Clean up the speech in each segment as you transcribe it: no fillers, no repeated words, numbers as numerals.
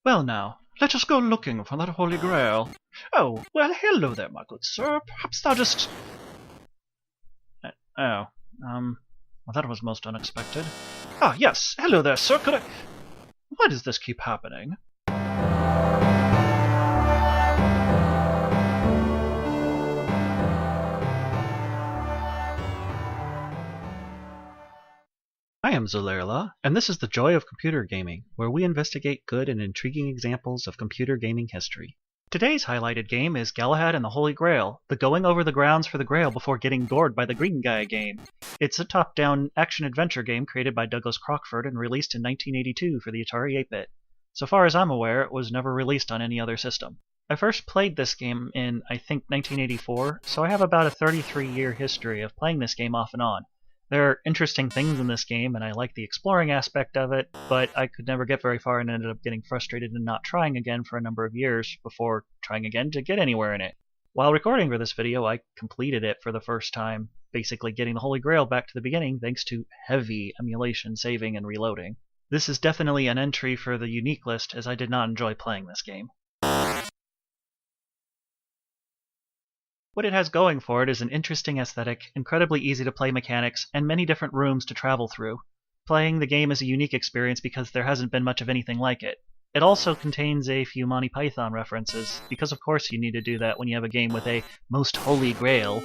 Well now, let us go looking for that Holy Grail. Oh, well, hello there, my good sir. Perhaps thou just... well, that was most unexpected. Ah, yes, hello there, sir. Could I... Why does this keep happening? I am Zolerla, and this is the Joy of Computer Gaming, where we investigate good and intriguing examples of computer gaming history. Today's highlighted game is Galahad and the Holy Grail, the going over the grounds for the Grail before getting gored by the green guy game. It's a top-down action-adventure game created by Douglas Crockford and released in 1982 for the Atari 8-bit. So far as I'm aware, it was never released on any other system. I first played this game in, I think, 1984, so I have about a 33-year history of playing this game off and on. There are interesting things in this game, and I like the exploring aspect of it, but I could never get very far and ended up getting frustrated and not trying again for a number of years before trying again to get anywhere in it. While recording for this video, I completed it for the first time, basically getting the Holy Grail back to the beginning thanks to heavy emulation, saving, and reloading. This is definitely an entry for the unique list, as I did not enjoy playing this game. What it has going for it is an interesting aesthetic, incredibly easy to play mechanics, and many different rooms to travel through. Playing the game is a unique experience because there hasn't been much of anything like it. It also contains a few Monty Python references, because of course you need to do that when you have a game with a most holy grail.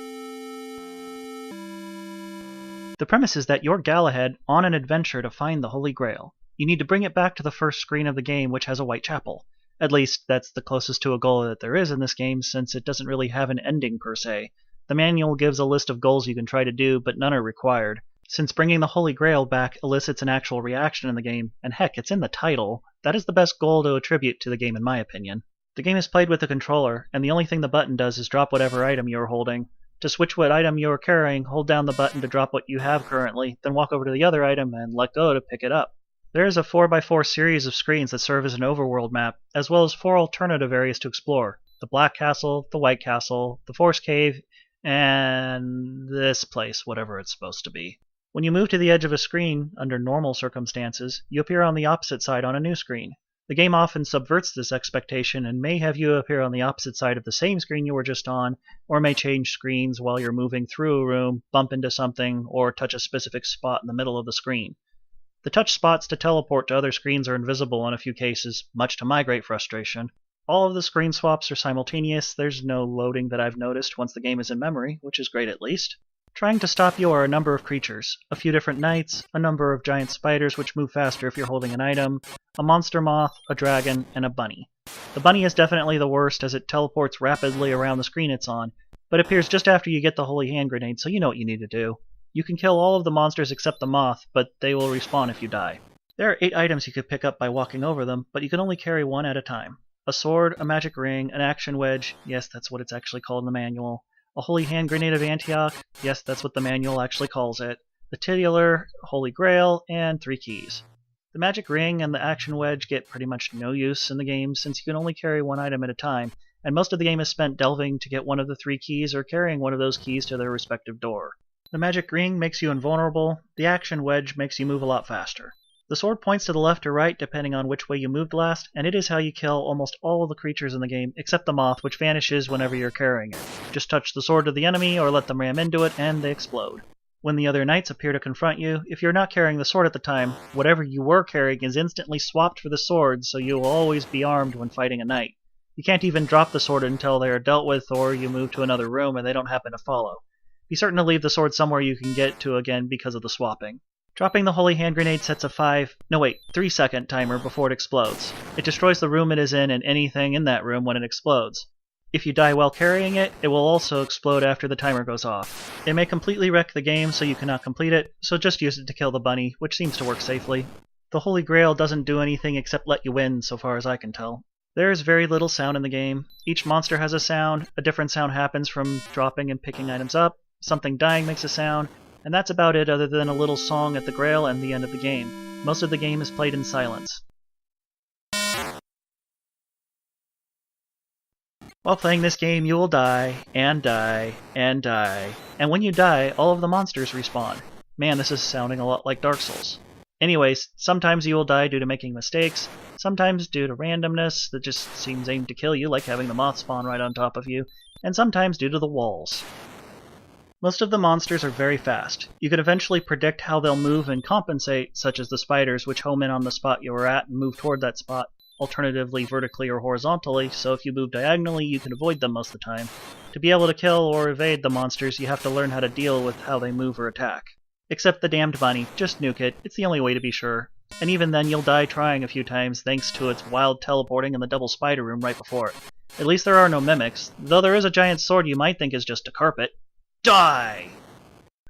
The premise is that you're Galahad on an adventure to find the Holy Grail. You need to bring it back to the first screen of the game, which has a white chapel. At least, that's the closest to a goal that there is in this game, since it doesn't really have an ending per se. The manual gives a list of goals you can try to do, but none are required. Since bringing the Holy Grail back elicits an actual reaction in the game, and heck, it's in the title, that is the best goal to attribute to the game in my opinion. The game is played with the controller, and the only thing the button does is drop whatever item you are holding. To switch what item you are carrying, hold down the button to drop what you have currently, then walk over to the other item and let go to pick it up. There is a 4x4 series of screens that serve as an overworld map, as well as 4 alternative areas to explore. The Black Castle, the White Castle, the Force Cave, and this place, whatever it's supposed to be. When you move to the edge of a screen, under normal circumstances, you appear on the opposite side on a new screen. The game often subverts this expectation and may have you appear on the opposite side of the same screen you were just on, or may change screens while you're moving through a room, bump into something, or touch a specific spot in the middle of the screen. The touch spots to teleport to other screens are invisible in a few cases, much to my great frustration. All of the screen swaps are simultaneous, there's no loading that I've noticed once the game is in memory, which is great at least. Trying to stop you are a number of creatures, a few different knights, a number of giant spiders which move faster if you're holding an item, a monster moth, a dragon, and a bunny. The bunny is definitely the worst as it teleports rapidly around the screen it's on, but appears just after you get the holy hand grenade, so you know what you need to do. You can kill all of the monsters except the moth, but they will respawn if you die. There are 8 items you could pick up by walking over them, but you can only carry one at a time. A sword, a magic ring, an action wedge, yes, that's what it's actually called in the manual, a holy hand grenade of Antioch, yes, that's what the manual actually calls it, the titular, Holy Grail, and 3 keys. The magic ring and the action wedge get pretty much no use in the game since you can only carry one item at a time, and most of the game is spent delving to get one of the 3 keys or carrying one of those keys to their respective door. The magic ring makes you invulnerable, the action wedge makes you move a lot faster. The sword points to the left or right depending on which way you moved last, and it is how you kill almost all of the creatures in the game except the moth, which vanishes whenever you're carrying it. Just touch the sword to the enemy or let them ram into it and they explode. When the other knights appear to confront you, if you're not carrying the sword at the time, whatever you were carrying is instantly swapped for the sword, so you will always be armed when fighting a knight. You can't even drop the sword until they are dealt with or you move to another room and they don't happen to follow. Be certain to leave the sword somewhere you can get to again because of the swapping. Dropping the holy hand grenade sets a 3 second timer before it explodes. It destroys the room it is in and anything in that room when it explodes. If you die while carrying it, it will also explode after the timer goes off. It may completely wreck the game so you cannot complete it, so just use it to kill the bunny, which seems to work safely. The Holy Grail doesn't do anything except let you win, so far as I can tell. There is very little sound in the game. Each monster has a sound, a different sound happens from dropping and picking items up, something dying makes a sound, and that's about it other than a little song at the Grail and the end of the game. Most of the game is played in silence. While playing this game, you will die, and die, and die, and when you die, all of the monsters respawn. Man, this is sounding a lot like Dark Souls. Anyways, sometimes you will die due to making mistakes, sometimes due to randomness that just seems aimed to kill you, like having the moth spawn right on top of you, and sometimes due to the walls. Most of the monsters are very fast. You can eventually predict how they'll move and compensate, such as the spiders, which home in on the spot you were at and move toward that spot, alternatively vertically or horizontally, so if you move diagonally you can avoid them most of the time. To be able to kill or evade the monsters, you have to learn how to deal with how they move or attack. Except the damned bunny, just nuke it, it's the only way to be sure. And even then you'll die trying a few times thanks to its wild teleporting in the double spider room right before it. At least there are no mimics, though there is a giant sword you might think is just a carpet. Die!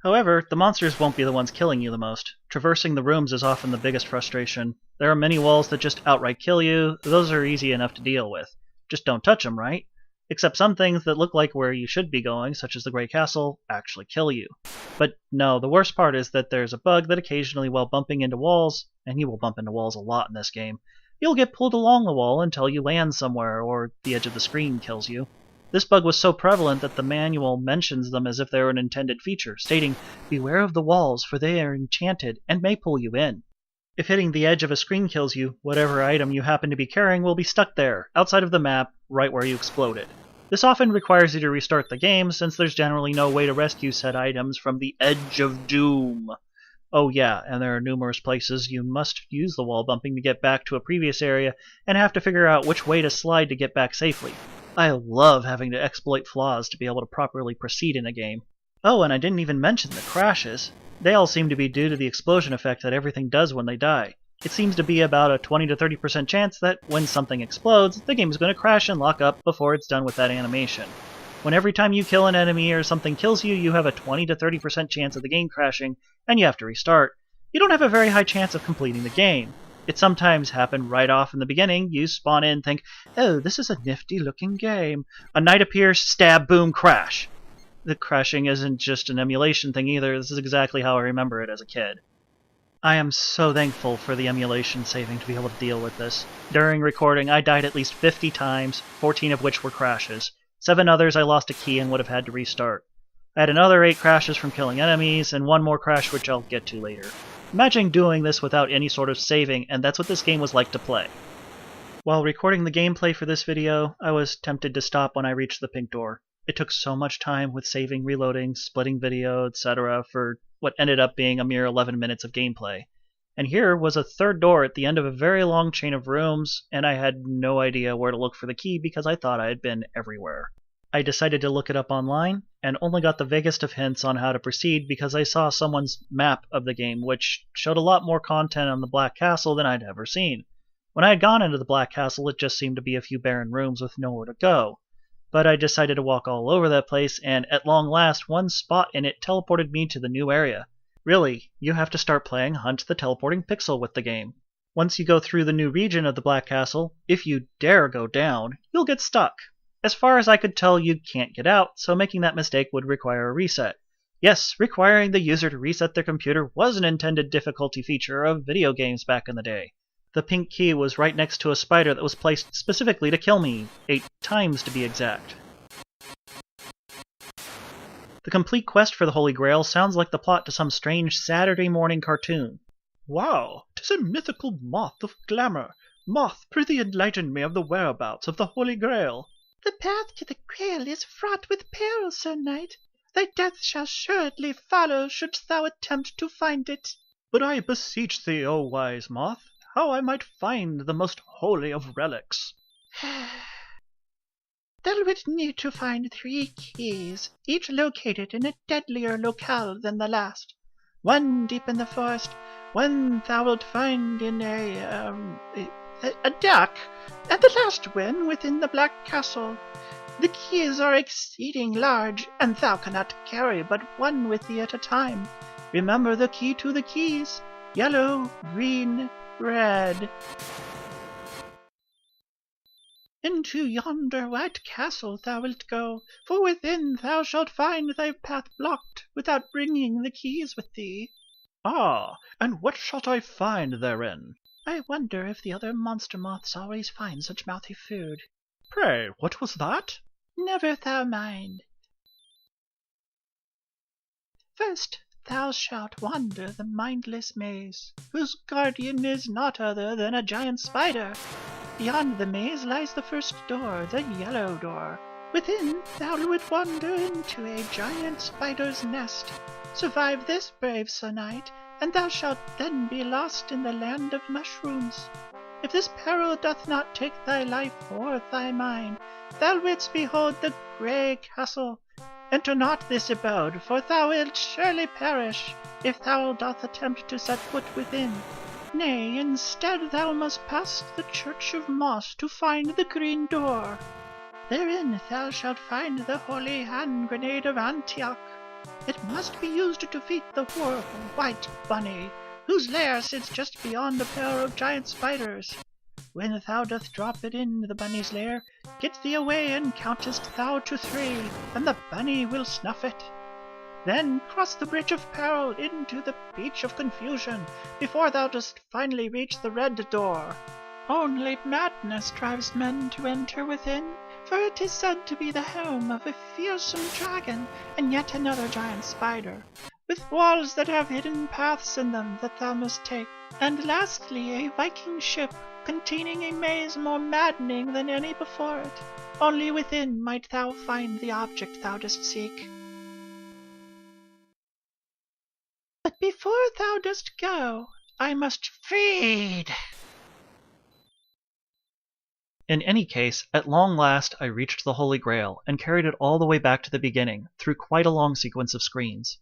However, the monsters won't be the ones killing you the most. Traversing the rooms is often the biggest frustration. There are many walls that just outright kill you, those are easy enough to deal with. Just don't touch them, right? Except some things that look like where you should be going, such as the Grey Castle, actually kill you. But no, the worst part is that there's a bug that occasionally while bumping into walls, and you will bump into walls a lot in this game, you'll get pulled along the wall until you land somewhere or the edge of the screen kills you. This bug was so prevalent that the manual mentions them as if they were an intended feature, stating, "Beware of the walls, for they are enchanted and may pull you in." If hitting the edge of a screen kills you, whatever item you happen to be carrying will be stuck there, outside of the map, right where you exploded. This often requires you to restart the game, since there's generally no way to rescue said items from the edge of doom. Oh yeah, and there are numerous places you must use the wall bumping to get back to a previous area, and have to figure out which way to slide to get back safely. I love having to exploit flaws to be able to properly proceed in a game. Oh, and I didn't even mention the crashes. They all seem to be due to the explosion effect that everything does when they die. It seems to be about a 20 to 30% chance that when something explodes, the game is going to crash and lock up before it's done with that animation. When every time you kill an enemy or something kills you, you have a 20 to 30% chance of the game crashing, and you have to restart. You don't have a very high chance of completing the game. It sometimes happens right off in the beginning. You spawn in and think, "Oh, this is a nifty looking game." A knight appears, stab, boom, crash. The crashing isn't just an emulation thing either. This is exactly how I remember it as a kid. I am so thankful for the emulation saving to be able to deal with this. During recording, I died at least 50 times, 14 of which were crashes. 7 others I lost a key and would have had to restart. I had another 8 crashes from killing enemies, and 1 more crash which I'll get to later. Imagine doing this without any sort of saving, and that's what this game was like to play. While recording the gameplay for this video, I was tempted to stop when I reached the pink door. It took so much time with saving, reloading, splitting video, etc. for what ended up being a mere 11 minutes of gameplay. And here was a third door at the end of a very long chain of rooms, and I had no idea where to look for the key because I thought I had been everywhere. I decided to look it up online, and only got the vaguest of hints on how to proceed because I saw someone's map of the game, which showed a lot more content on the Black Castle than I'd ever seen. When I had gone into the Black Castle, it just seemed to be a few barren rooms with nowhere to go. But I decided to walk all over that place, and at long last, one spot in it teleported me to the new area. Really, you have to start playing Hunt the Teleporting Pixel with the game. Once you go through the new region of the Black Castle, if you dare go down, you'll get stuck. As far as I could tell, you can't get out, so making that mistake would require a reset. Yes, requiring the user to reset their computer was an intended difficulty feature of video games back in the day. The pink key was right next to a spider that was placed specifically to kill me, 8 times to be exact. The complete quest for the Holy Grail sounds like the plot to some strange Saturday morning cartoon. Wow, 'tis a mythical moth of glamour. Moth, prithee enlighten me of the whereabouts of the Holy Grail. The path to the Grail is fraught with peril, Sir Knight. Thy death shall assuredly follow shouldst thou attempt to find it. But I beseech thee, O wise moth, how I might find the most holy of relics. Thou wilt need to find 3 keys, each located in a deadlier locale than the last. 1 deep in the forest, 1 thou wilt find in a duck, and the last one within the Black Castle. The keys are exceeding large, and thou cannot carry but 1 with thee at a time. Remember the key to the keys: yellow, green, red. Into yonder white castle thou wilt go, for within thou shalt find thy path blocked without bringing the keys with thee. Ah, and what shalt I find therein? I wonder if the other monster moths always find such mouthy food. Pray, what was that? Never thou mind. First, thou shalt wander the mindless maze, whose guardian is not other than a giant spider. Beyond the maze lies the first door, the yellow door. Within, thou wilt wander into a giant spider's nest. Survive this, brave Sir Knight, and thou shalt then be lost in the land of mushrooms. If this peril doth not take thy life or thy mind, thou wouldst behold the grey castle. Enter not this abode, for thou wilt surely perish, if thou doth attempt to set foot within. Nay, instead thou must pass the church of moss to find the green door. Therein thou shalt find the holy hand grenade of Antioch. It must be used to defeat the horrible white bunny, whose lair sits just beyond a pair of giant spiders. When thou doth drop it in the bunny's lair, get thee away and countest thou to 3, and the bunny will snuff it. Then cross the bridge of peril into the beach of confusion, before thou dost finally reach the red door. Only madness drives men to enter within, for it is said to be the home of a fearsome dragon and yet another giant spider, with walls that have hidden paths in them that thou must take, and lastly a Viking ship containing a maze more maddening than any before it. Only within might thou find the object thou dost seek. But before thou dost go, I must feed. In any case, at long last I reached the Holy Grail and carried it all the way back to the beginning, through quite a long sequence of screens.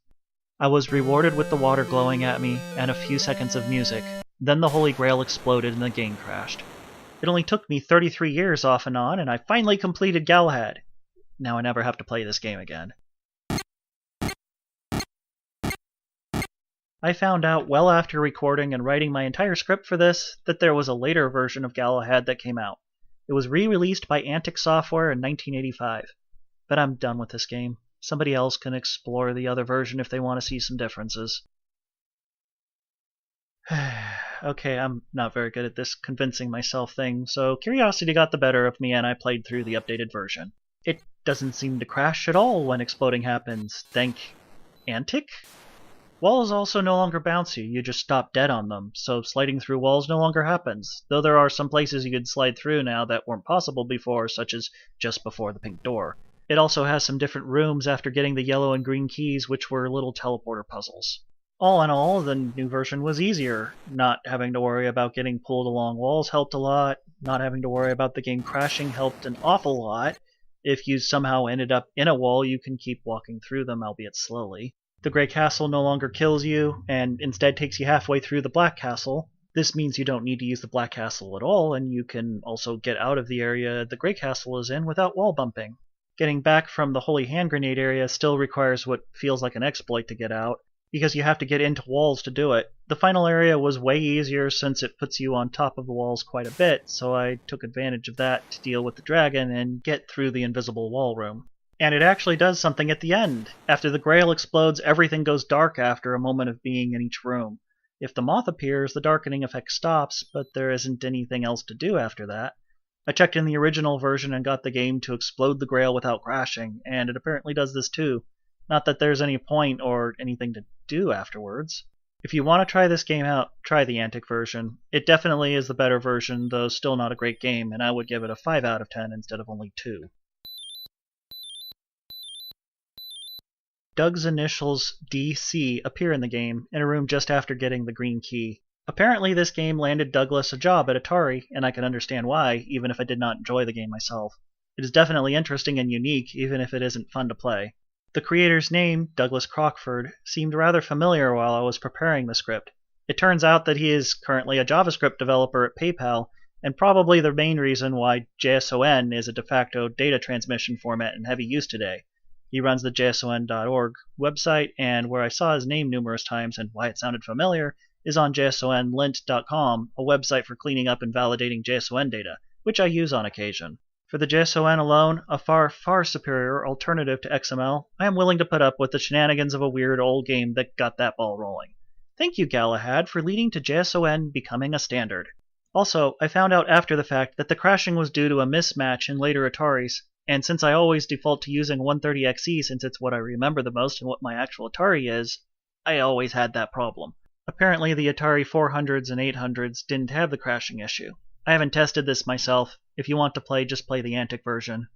I was rewarded with the water glowing at me and a few seconds of music. Then the Holy Grail exploded and the game crashed. It only took me 33 years off and on, and I finally completed Galahad. Now I never have to play this game again. I found out well after recording and writing my entire script for this that there was a later version of Galahad that came out. It was re-released by Antic software in 1985. But I'm done with this game. Somebody else can explore the other version if they want to see some differences. Okay, I'm not very good at this convincing myself thing, so curiosity got the better of me and I played through the updated version. It doesn't seem to crash at all when exploding happens. Thank Antic? Walls also no longer bounce you just stop dead on them, so sliding through walls no longer happens, though there are some places you could slide through now that weren't possible before, such as just before the pink door. It also has some different rooms after getting the yellow and green keys, which were little teleporter puzzles. All in all, the new version was easier. Not having to worry about getting pulled along walls helped a lot. Not having to worry about the game crashing helped an awful lot. If you somehow ended up in a wall, you can keep walking through them, albeit slowly. The Grey Castle no longer kills you, and instead takes you halfway through the Black Castle. This means you don't need to use the Black Castle at all, and you can also get out of the area the Grey Castle is in without wall bumping. Getting back from the Holy Hand Grenade area still requires what feels like an exploit to get out, because you have to get into walls to do it. The final area was way easier since it puts you on top of the walls quite a bit, so I took advantage of that to deal with the dragon and get through the invisible wall room. And it actually does something at the end. After the Grail explodes, everything goes dark after a moment of being in each room. If the moth appears, the darkening effect stops, but there isn't anything else to do after that. I checked in the original version and got the game to explode the Grail without crashing, and it apparently does this too. Not that there's any point or anything to do afterwards. If you want to try this game out, try the Antic version. It definitely is the better version, though still not a great game, and I would give it a 5 out of 10 instead of only 2. Doug's initials DC appear in the game, in a room just after getting the green key. Apparently this game landed Douglas a job at Atari, and I can understand why, even if I did not enjoy the game myself. It is definitely interesting and unique, even if it isn't fun to play. The creator's name, Douglas Crockford, seemed rather familiar while I was preparing the script. It turns out that he is currently a JavaScript developer at PayPal, and probably the main reason why JSON is a de facto data transmission format in heavy use today. He runs the JSON.org website, and where I saw his name numerous times and why it sounded familiar is on JSONlint.com, a website for cleaning up and validating JSON data, which I use on occasion. For the JSON alone, a far, far superior alternative to XML, I am willing to put up with the shenanigans of a weird old game that got that ball rolling. Thank you, Galahad, for leading to JSON becoming a standard. Also, I found out after the fact that the crashing was due to a mismatch in later Ataris, and since I always default to using 130XE since it's what I remember the most and what my actual Atari is, I always had that problem. Apparently the Atari 400s and 800s didn't have the crashing issue. I haven't tested this myself. If you want to play, just play the Antic version.